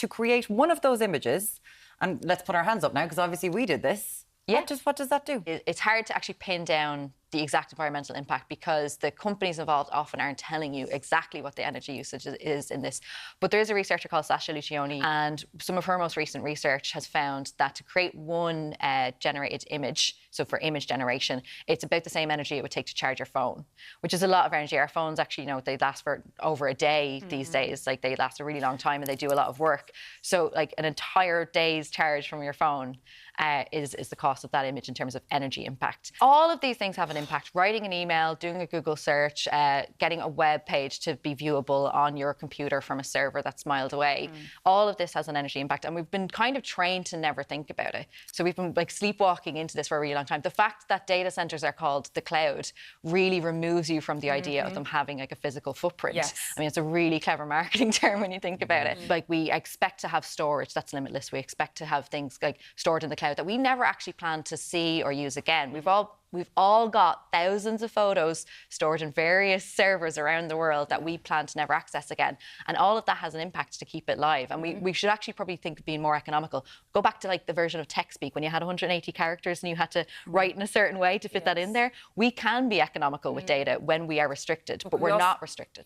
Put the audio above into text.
to create one of those images, and let's put our hands up now, because obviously we did this. Yeah. What does that do? It's hard to actually pin down the exact environmental impact because the companies involved often aren't telling you exactly what the energy usage is in this. But there is a researcher called Sasha Lucioni, and some of her most recent research has found that to create one generated image, so for image generation, it's about the same energy it would take to charge your phone, which is a lot of energy. Our phones actually, they last for over a day these days. Like, they last a really long time and they do a lot of work. So like an entire day's charge from your phone is the cost of that image in terms of energy impact. All of these things have an impact. Writing an email, doing a Google search, getting a web page to be viewable on your computer from a server that's miles away. All of this has an energy impact, and we've been kind of trained to never think about it. So we've been like sleepwalking into this for a really long time. The fact that data centers are called the cloud really removes you from the idea of them having like a physical footprint. Yes. I mean, it's a really clever marketing term when you think about it. Like, we expect to have storage that's limitless. We expect to have things like stored in the cloud that we never actually plan to see or use again. We've all got thousands of photos stored in various servers around the world that we plan to never access again. And all of that has an impact to keep it live. And we should actually probably think of being more economical. Go back to like the version of TeXtSpeak when you had 180 characters and you had to write in a certain way to fit that in there. We can be economical with data when we are restricted, but we're not restricted.